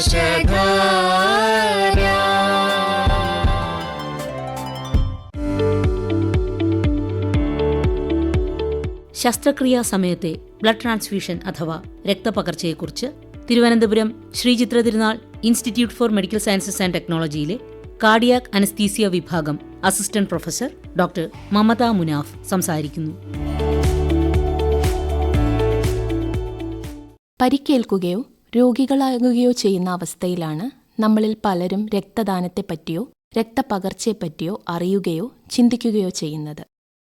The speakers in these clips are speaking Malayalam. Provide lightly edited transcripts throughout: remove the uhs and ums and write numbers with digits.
ശസ്ത്രക്രിയാ സമയത്തെ ബ്ലഡ് ട്രാൻസ്ഫ്യൂഷൻ അഥവാ രക്തപകർച്ചയെക്കുറിച്ച് Thiruvananthapuram Sree Chitra Tirunal institute for medical sciences and ടെക്നോളജിയിലെ കാർഡിയാക് അനസ്തീസിയ വിഭാഗം assistant professor doctor Mamata Munaf സംസാരിക്കുന്നു. പരിക്കേൽക്കുകയോ രോഗികളാകുകയോ ചെയ്യുന്ന അവസ്ഥയിലാണ് നമ്മളിൽ പലരും രക്തദാനത്തെപ്പറ്റിയോ രക്തപകർച്ചയെപ്പറ്റിയോ അറിയുകയോ ചിന്തിക്കുകയോ ചെയ്യുന്നത്.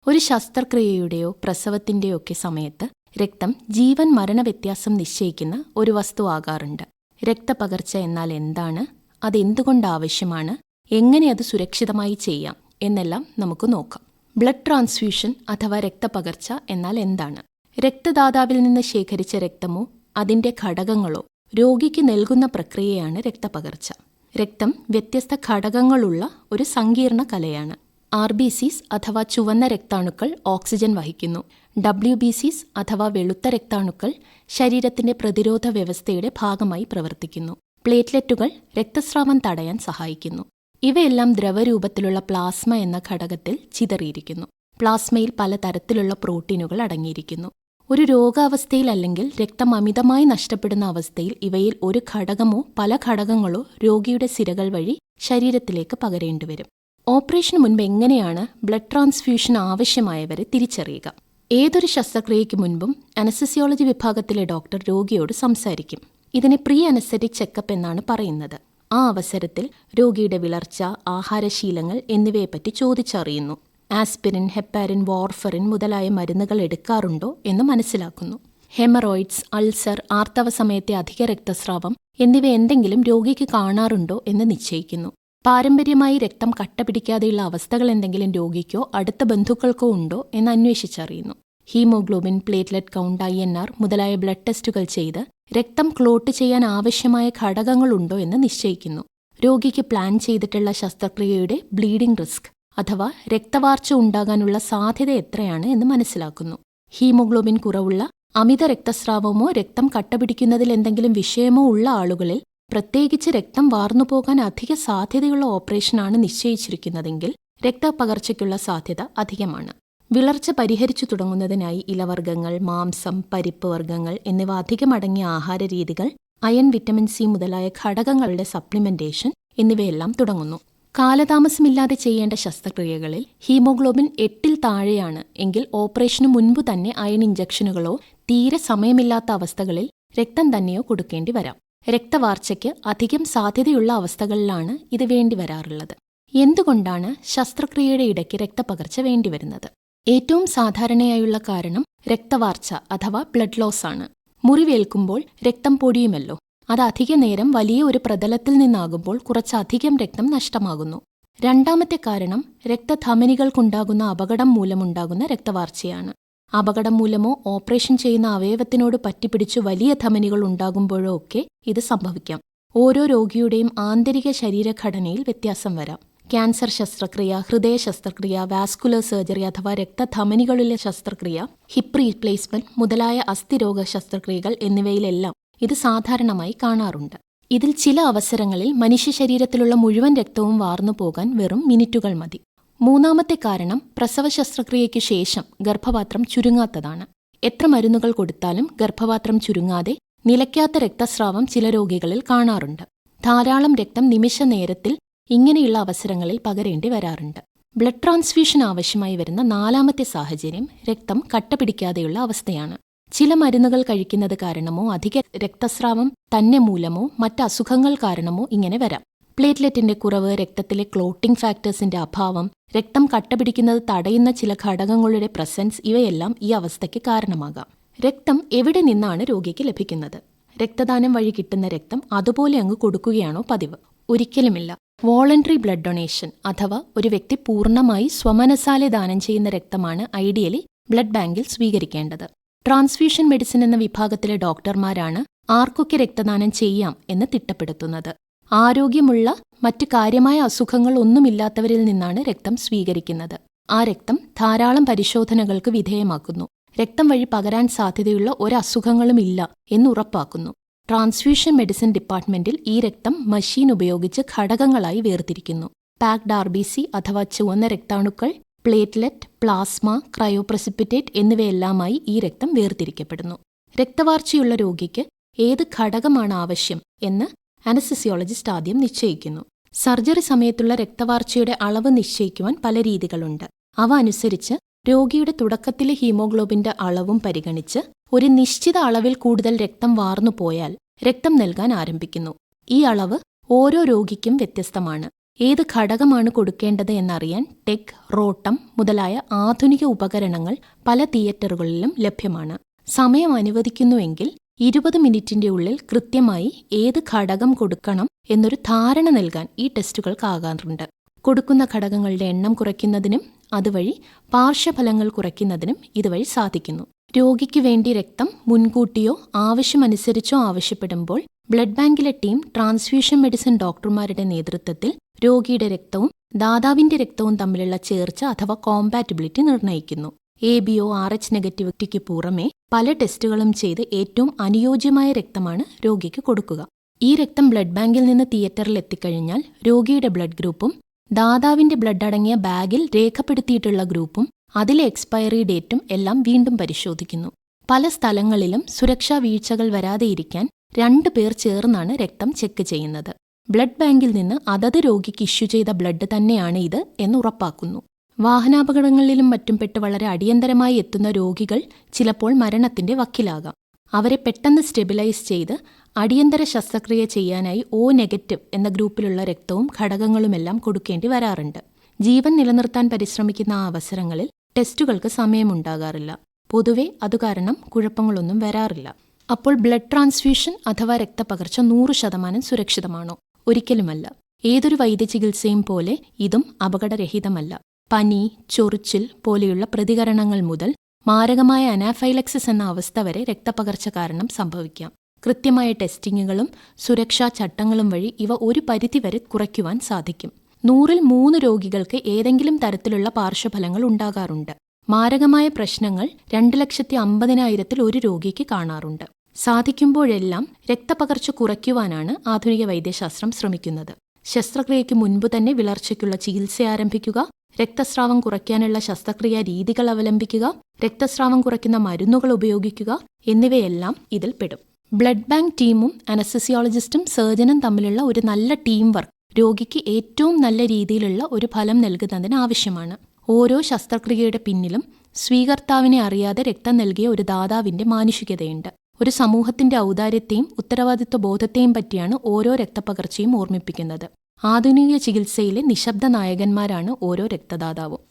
ഒരു ശസ്ത്രക്രിയയുടെയോ പ്രസവത്തിൻ്റെയോ ഒക്കെ സമയത്ത് രക്തം ജീവൻ മരണ വ്യത്യാസം നിശ്ചയിക്കുന്ന ഒരു വസ്തു ആകാറുണ്ട്. രക്തപകർച്ച എന്നാൽ എന്താണ്, അതെന്തുകൊണ്ട് ആവശ്യമാണ്, എങ്ങനെ അത് സുരക്ഷിതമായി ചെയ്യാം എന്നെല്ലാം നമുക്ക് നോക്കാം. ബ്ലഡ് ട്രാൻസ്ഫ്യൂഷൻ അഥവാ രക്തപകർച്ച എന്നാൽ എന്താണ്? രക്തദാതാവിൽ നിന്ന് ശേഖരിച്ച രക്തമോ അതിൻ്റെ ഘടകങ്ങളോ രോഗിക്ക് നൽകുന്ന പ്രക്രിയയാണ് രക്തപകർച്ച. രക്തം വ്യത്യസ്ത ഘടകങ്ങളുള്ള ഒരു സങ്കീർണ കലയാണ്. RBCs അഥവാ ചുവന്ന രക്താണുക്കൾ ഓക്സിജൻ വഹിക്കുന്നു. WBCs അഥവാ വെളുത്ത രക്താണുക്കൾ ശരീരത്തിന്റെ പ്രതിരോധ വ്യവസ്ഥയുടെ ഭാഗമായി പ്രവർത്തിക്കുന്നു. പ്ലേറ്റ്ലെറ്റുകൾ രക്തസ്രാവം തടയാൻ സഹായിക്കുന്നു. ഇവയെല്ലാം ദ്രവരൂപത്തിലുള്ള പ്ലാസ്മ എന്ന ഘടകത്തിൽ ചിതറിയിരിക്കുന്നു. പ്ലാസ്മയിൽ പലതരത്തിലുള്ള പ്രോട്ടീനുകൾ അടങ്ങിയിരിക്കുന്നു. ഒരു രോഗാവസ്ഥയിൽ അല്ലെങ്കിൽ രക്തം അമിതമായി നഷ്ടപ്പെടുന്ന അവസ്ഥയിൽ ഇവയിൽ ഒരു ഘടകമോ പല ഘടകങ്ങളോ രോഗിയുടെ സിരകൾ വഴി ശരീരത്തിലേക്ക് പകരേണ്ടിവരും. ഓപ്പറേഷന് മുൻപ് എങ്ങനെയാണ് ബ്ലഡ് ട്രാൻസ്ഫ്യൂഷൻ ആവശ്യമായവരെ തിരിച്ചറിയുക? ഏതൊരു ശസ്ത്രക്രിയയ്ക്ക് മുൻപും അനസ്തസിയോളജി വിഭാഗത്തിലെ ഡോക്ടർ രോഗിയോട് സംസാരിക്കും. ഇതിനെ പ്രീ അനസ്തെറ്റിക് ചെക്കപ്പ് എന്നാണ് പറയുന്നത്. ആ അവസരത്തിൽ രോഗിയുടെ വിളർച്ച, ആഹാരശീലങ്ങൾ എന്നിവയെപ്പറ്റി ചോദിച്ചറിയുന്നു. ആസ്പിരിൻ, ഹെപ്പാരിൻ, വാർഫറിൻ മുതലായ മരുന്നുകൾ എടുക്കാറുണ്ടോ എന്ന് മനസ്സിലാക്കുന്നു. ഹെമറോയിഡ്സ്, അൾസർ, ആർത്തവ സമയത്തെ അധിക രക്തസ്രാവം എന്നിവ എന്തെങ്കിലും രോഗിക്ക് കാണാറുണ്ടോ എന്ന് നിശ്ചയിക്കുന്നു. പാരമ്പര്യമായി രക്തം കട്ടപിടിക്കാതെയുള്ള അവസ്ഥകൾ എന്തെങ്കിലും രോഗിക്കോ അടുത്ത ബന്ധുക്കൾക്കോ ഉണ്ടോ എന്ന് അന്വേഷിച്ചറിയുന്നു. ഹീമോഗ്ലോബിൻ, പ്ലേറ്റ്ലെറ്റ് കൗണ്ട്, INR മുതലായ ബ്ലഡ് ടെസ്റ്റുകൾ ചെയ്ത് രക്തം ക്ലോട്ട് ചെയ്യാൻ ആവശ്യമായ ഘടകങ്ങളുണ്ടോ എന്ന് നിശ്ചയിക്കുന്നു. രോഗിക്ക് പ്ലാൻ ചെയ്തിട്ടുള്ള ശസ്ത്രക്രിയയുടെ ബ്ലീഡിംഗ് റിസ്ക് അഥവാ രക്തവാർച്ച ഉണ്ടാകാനുള്ള സാധ്യത എത്രയാണ് എന്ന് മനസ്സിലാക്കുന്നു. ഹീമോഗ്ലോബിൻ കുറവുള്ള, അമിത രക്തസ്രാവമോ രക്തം കട്ടപിടിക്കുന്നതിൽ എന്തെങ്കിലും വിഷയമോ ഉള്ള ആളുകളിൽ, പ്രത്യേകിച്ച് രക്തം വാർന്നുപോകാൻ അധിക സാധ്യതയുള്ള ഓപ്പറേഷനാണ് നിശ്ചയിച്ചിരിക്കുന്നതെങ്കിൽ രക്തപകർച്ചയ്ക്കുള്ള സാധ്യത അധികമാണ്. വിളർച്ച പരിഹരിച്ചു തുടങ്ങുന്നതിനായി ഇലവർഗ്ഗങ്ങൾ, മാംസം, പരിപ്പ് വർഗ്ഗങ്ങൾ എന്നിവ അധികമടങ്ങിയ ആഹാരരീതികൾ, അയൺ, വിറ്റമിൻ C മുതലായ ഘടകങ്ങളുടെ സപ്ലിമെന്റേഷൻ എന്നിവയെല്ലാം തുടങ്ങുന്നു. കാലതാമസമില്ലാതെ ചെയ്യേണ്ട ശസ്ത്രക്രിയകളിൽ ഹീമോഗ്ലോബിൻ 8 താഴെയാണ് എങ്കിൽ ഓപ്പറേഷനു മുൻപ് തന്നെ അയൺ ഇഞ്ചക്ഷനുകളോ തീരെ സമയമില്ലാത്ത അവസ്ഥകളിൽ രക്തം തന്നെയോ കൊടുക്കേണ്ടി വരാം. രക്തവാർച്ചയ്ക്ക് അധികം സാധ്യതയുള്ള അവസ്ഥകളിലാണ് ഇത് വേണ്ടിവരാറുള്ളത്. എന്തുകൊണ്ടാണ് ശസ്ത്രക്രിയയുടെ ഇടയ്ക്ക് രക്തപകർച്ച വേണ്ടിവരുന്നത്? ഏറ്റവും സാധാരണയായുള്ള കാരണം രക്തവാർച്ച അഥവാ ബ്ലഡ് ലോസ് ആണ്. മുറിവേൽക്കുമ്പോൾ രക്തം പൊടിയുമല്ലോ. അത് അധിക നേരം വലിയ ഒരു പ്രതലത്തിൽ നിന്നാകുമ്പോൾ കുറച്ചധികം രക്തം നഷ്ടമാകുന്നു. രണ്ടാമത്തെ കാരണം രക്തധമനികൾക്കുണ്ടാകുന്ന അപകടം മൂലമുണ്ടാകുന്ന രക്തവാർച്ചയാണ്. അപകടം മൂലമോ ഓപ്പറേഷൻ ചെയ്യുന്ന അവയവത്തിനോട് പറ്റിപ്പിടിച്ചു വലിയ ധമനികൾ ഉണ്ടാകുമ്പോഴോ ഒക്കെ ഇത് സംഭവിക്കാം. ഓരോ രോഗിയുടെയും ആന്തരിക ശരീരഘടനയിൽ വ്യത്യാസം വരാം. ക്യാൻസർ ശസ്ത്രക്രിയ, ഹൃദയ ശസ്ത്രക്രിയ, വാസ്കുലർ സർജറി അഥവാ രക്തധമനികളിലെ ശസ്ത്രക്രിയ, ഹിപ്പ് റീപ്ലേസ്മെന്റ് മുതലായ അസ്ഥിരോഗ ശസ്ത്രക്രിയകൾ എന്നിവയിലെല്ലാം ഇത് സാധാരണമായി കാണാറുണ്ട്. ഇതിൽ ചില അവസരങ്ങളിൽ മനുഷ്യ ശരീരത്തിലുള്ള മുഴുവൻ രക്തവും വാർന്നു പോകാൻ വെറും മിനിറ്റുകൾ മതി. മൂന്നാമത്തെ കാരണം പ്രസവ ശസ്ത്രക്രിയയ്ക്കു ശേഷം ഗർഭപാത്രം ചുരുങ്ങാത്തതാണ്. എത്ര മരുന്നുകൾ കൊടുത്താലും ഗർഭപാത്രം ചുരുങ്ങാതെ നിലയ്ക്കാത്ത രക്തസ്രാവം ചില രോഗികളിൽ കാണാറുണ്ട്. ധാരാളം രക്തം നിമിഷ നേരത്തിൽ ഇങ്ങനെയുള്ള അവസരങ്ങളിൽ പകരേണ്ടി വരാറുണ്ട്. ബ്ലഡ് ട്രാൻസ്ഫ്യൂഷൻ ആവശ്യമായി വരുന്ന നാലാമത്തെ സാഹചര്യം രക്തം കട്ടപിടിക്കാതെയുള്ള അവസ്ഥയാണ്. ചില മരുന്നുകൾ കഴിക്കുന്നത് കാരണമോ അധിക രക്തസ്രാവം തന്നെ മൂലമോ മറ്റ് അസുഖങ്ങൾ കാരണമോ ഇങ്ങനെ വരാം. പ്ലേറ്റ്ലെറ്റിന്റെ കുറവ്, രക്തത്തിലെ ക്ലോട്ടിംഗ് ഫാക്ടേഴ്സിന്റെ അഭാവം, രക്തം കട്ടപിടിക്കുന്നത് തടയുന്ന ചില ഘടകങ്ങളുടെ പ്രസൻസ് ഇവയെല്ലാം ഈ അവസ്ഥയ്ക്ക് കാരണമാകാം. രക്തം എവിടെ നിന്നാണ് രോഗിക്ക് ലഭിക്കുന്നത്? രക്തദാനം വഴി കിട്ടുന്ന രക്തം അതുപോലെ അങ്ങ് കൊടുക്കുകയാണോ പതിവ്? ഒരിക്കലുമില്ല. വോളണ്ടറി ബ്ലഡ് ഡൊണേഷൻ അഥവാ ഒരു വ്യക്തി പൂർണ്ണമായി സ്വമനസാലെ ദാനം ചെയ്യുന്ന രക്തമാണ് ഐഡിയലി ബ്ലഡ് ബാങ്കിൽ സ്വീകരിക്കേണ്ടത്. ട്രാൻസ്ഫ്യൂഷൻ മെഡിസിൻ എന്ന വിഭാഗത്തിലെ ഡോക്ടർമാരാണ് ആർക്കൊക്കെ രക്തദാനം ചെയ്യാം എന്ന് തിട്ടപ്പെടുത്തുന്നത്. ആരോഗ്യമുള്ള മറ്റ് കാര്യമായ അസുഖങ്ങൾ ഒന്നുമില്ലാത്തവരിൽ നിന്നാണ് രക്തം സ്വീകരിക്കുന്നത്. ആ രക്തം ധാരാളം പരിശോധനകൾക്ക് വിധേയമാക്കുന്നു. രക്തം വഴി പകരാൻ സാധ്യതയുള്ള ഒരസുഖങ്ങളും ഇല്ല എന്നുറപ്പാക്കുന്നു. ട്രാൻസ്ഫ്യൂഷൻ മെഡിസിൻ ഡിപ്പാർട്ട്മെന്റിൽ ഈ രക്തം മഷീൻ ഉപയോഗിച്ച് ഘടകങ്ങളായി വേർതിരിക്കുന്നു. പാക്ഡ് RBC അഥവാ ചുവന്ന രക്താണുക്കൾ, പ്ലേറ്റ്ലെറ്റ്, പ്ലാസ്മ, ക്രയോപ്രസിപ്പിറ്റേറ്റ് എന്നിവയെല്ലാമായി ഈ രക്തം വേർതിരിക്കപ്പെടുന്നു. രക്തവാർച്ചയുള്ള രോഗിക്ക് ഏത് ഘടകമാണ് ആവശ്യം എന്ന് അനസ്തസിയോളജിസ്റ്റ് ആദ്യം നിശ്ചയിക്കുന്നു. സർജറി സമയത്തുള്ള രക്തവാർച്ചയുടെ അളവ് നിശ്ചയിക്കുവാൻ പല രീതികളുണ്ട്. അവ അനുസരിച്ച് രോഗിയുടെ തുടക്കത്തിലെ ഹീമോഗ്ലോബിന്റെ അളവും പരിഗണിച്ച് ഒരു നിശ്ചിത അളവിൽ കൂടുതൽ രക്തം വാർന്നു പോയാൽ രക്തം നൽകാൻ ആരംഭിക്കുന്നു. ഈ അളവ് ഓരോ രോഗിക്കും വ്യത്യസ്തമാണ്. ഏത് ഘടകമാണ് കൊടുക്കേണ്ടത് എന്നറിയാൻ ടെക്, റോട്ടം മുതലായ ആധുനിക ഉപകരണങ്ങൾ പല തിയേറ്ററുകളിലും ലഭ്യമാണ്. സമയം അനുവദിക്കുന്നുവെങ്കിൽ 20 മിനിറ്റിന്റെ ഉള്ളിൽ കൃത്യമായി ഏത് ഘടകം കൊടുക്കണം എന്നൊരു ധാരണ നൽകാൻ ഈ ടെസ്റ്റുകൾക്കാകാറുണ്ട്. കൊടുക്കുന്ന ഘടകങ്ങളുടെ എണ്ണം കുറയ്ക്കുന്നതിനും അതുവഴി പാർശ്വഫലങ്ങൾ കുറയ്ക്കുന്നതിനും ഇതുവഴി സാധിക്കുന്നു. രോഗിക്ക് വേണ്ടി രക്തം മുൻകൂട്ടിയോ ആവശ്യമനുസരിച്ചോ ആവശ്യപ്പെടുമ്പോൾ ബ്ലഡ് ബാങ്കിലെ ടീം ട്രാൻസ്ഫ്യൂഷൻ മെഡിസിൻ ഡോക്ടർമാരുടെ നേതൃത്വത്തിൽ രോഗിയുടെ രക്തവും ദാതാവിന്റെ രക്തവും തമ്മിലുള്ള ചേർച്ച അഥവാ കോമ്പാറ്റിബിലിറ്റി നിർണ്ണയിക്കുന്നു. ABO RH നെഗറ്റിവിറ്റിക്ക് പുറമെ പല ടെസ്റ്റുകളും ചെയ്ത് ഏറ്റവും അനുയോജ്യമായ രക്തമാണ് രോഗിക്ക് കൊടുക്കുക. ഈ രക്തം ബ്ലഡ് ബാങ്കിൽ നിന്ന് തിയേറ്ററിൽ എത്തിക്കഴിഞ്ഞാൽ രോഗിയുടെ ബ്ലഡ് ഗ്രൂപ്പും ദാതാവിന്റെ ബ്ലഡ് അടങ്ങിയ ബാഗിൽ രേഖപ്പെടുത്തിയിട്ടുള്ള ഗ്രൂപ്പും അതിലെ എക്സ്പയറി ഡേറ്റും എല്ലാം വീണ്ടും പരിശോധിക്കുന്നു. പല സ്ഥലങ്ങളിലും സുരക്ഷാ വീഴ്ചകൾ വരാതെയിരിക്കാൻ 2 പേർ ചേർന്നാണ് രക്തം ചെക്ക് ചെയ്യുന്നത്. ബ്ലഡ് ബാങ്കിൽ നിന്ന് അതത് രോഗിക്ക് ഇഷ്യൂ ചെയ്ത ബ്ലഡ് തന്നെയാണ് ഇത് എന്ന് ഉറപ്പാക്കുന്നു. വാഹനാപകടങ്ങളിലും മറ്റും പെട്ട് വളരെ അടിയന്തരമായി എത്തുന്ന രോഗികൾ ചിലപ്പോൾ മരണത്തിന്റെ വക്കിലാകാം. അവരെ പെട്ടെന്ന് സ്റ്റെബിലൈസ് ചെയ്ത് അടിയന്തര ശസ്ത്രക്രിയ ചെയ്യാനായി O നെഗറ്റീവ് എന്ന ഗ്രൂപ്പിലുള്ള രക്തവും ഘടകങ്ങളുമെല്ലാം കൊടുക്കേണ്ടി വരാറുണ്ട്. ജീവൻ നിലനിർത്താൻ പരിശ്രമിക്കുന്ന ആ അവസരങ്ങളിൽ ടെസ്റ്റുകൾക്ക് സമയമുണ്ടാകാറില്ല. പൊതുവെ അതുകാരണം കുഴപ്പങ്ങളൊന്നും വരാറില്ല. അപ്പോൾ ബ്ലഡ് ട്രാൻസ്ഫ്യൂഷൻ അഥവാ രക്തപകർച്ച 100% സുരക്ഷിതമാണോ? ഒരിക്കലുമല്ല. ഏതൊരു വൈദ്യചികിത്സയും പോലെ ഇതും അപകടരഹിതമല്ല. പനി, ചൊറിച്ചിൽ പോലെയുള്ള പ്രതികരണങ്ങൾ മുതൽ മാരകമായ അനാഫൈലക്സിസ് എന്ന അവസ്ഥ വരെ രക്തപകർച്ച കാരണം സംഭവിക്കാം. കൃത്യമായ ടെസ്റ്റിങ്ങുകളും സുരക്ഷാ ചട്ടങ്ങളും വഴി ഇവ ഒരു പരിധിവരെ കുറയ്ക്കുവാൻ സാധിക്കും. 100-ൽ 3 രോഗികൾക്ക് ഏതെങ്കിലും തരത്തിലുള്ള പാർശ്വഫലങ്ങൾ ഉണ്ടാകാറുണ്ട്. മാരകമായ പ്രശ്നങ്ങൾ 2,50,000-ൽ 1 രോഗിക്ക് കാണാറുണ്ട്. സാധിക്കുമ്പോഴെല്ലാം രക്തപകർച്ച കുറയ്ക്കുവാനാണ് ആധുനിക വൈദ്യശാസ്ത്രം ശ്രമിക്കുന്നത്. ശസ്ത്രക്രിയയ്ക്ക് മുൻപ് തന്നെ വിളർച്ചയ്ക്കുള്ള ചികിത്സ ആരംഭിക്കുക, രക്തസ്രാവം കുറയ്ക്കാനുള്ള ശസ്ത്രക്രിയാ രീതികൾ അവലംബിക്കുക, രക്തസ്രാവം കുറയ്ക്കുന്ന മരുന്നുകൾ ഉപയോഗിക്കുക എന്നിവയെല്ലാം ഇതിൽ പെടും. ബ്ലഡ് ബാങ്ക് ടീമും അനസ്തസിയോളജിസ്റ്റും സർജനും തമ്മിലുള്ള ഒരു നല്ല ടീം വർക്ക് രോഗിക്ക് ഏറ്റവും നല്ല രീതിയിലുള്ള ഒരു ഫലം നൽകുന്നതിന് ആവശ്യമാണ്. ഓരോ ശസ്ത്രക്രിയയുടെ പിന്നിലും സ്വീകർത്താവിനെ അറിയാതെ രക്തം നൽകിയ ഒരു ദാതാവിന്റെ മാനുഷികതയുണ്ട്. ഒരു സമൂഹത്തിന്റെ ഔദാര്യത്തെയും ഉത്തരവാദിത്വ ബോധത്തെയും പറ്റിയാണ് ഓരോ രക്തപകർച്ചയും ഓർമ്മിപ്പിക്കുന്നത്. ആധുനിക ചികിത്സയിലെ നിശബ്ദ നായകന്മാരാണ് ഓരോ രക്തദാതാവും.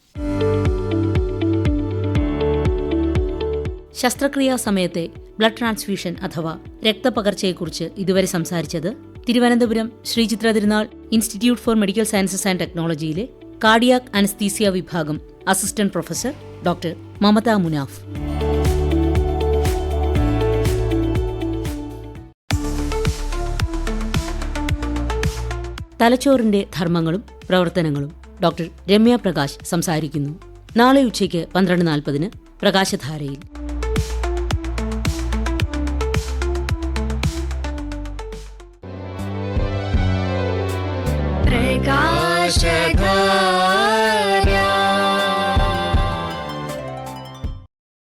ശസ്ത്രക്രിയാ സമയത്തെ ബ്ലഡ് ട്രാൻസ്ഫ്യൂഷൻ അഥവാ രക്തപകർച്ചയെക്കുറിച്ച് ഇതുവരെ സംസാരിച്ചത് Thiruvananthapuram Sree Chitra Tirunal institute for medical sciences and ടെക്നോളജിയിലെ കാർഡിയാക് അനസ്തീസിയ വിഭാഗം assistant professor doctor Mamata Munaf. തലച്ചോറിന്റെ ധർമ്മങ്ങളും പ്രവർത്തനങ്ങളും ഡോക്ടർ രമ്യ പ്രകാശ് സംസാരിക്കുന്നു. നാളെ ഉച്ചയ്ക്ക് 12:40 പ്രകാശധാരയിൽ. പ്രകാശധാര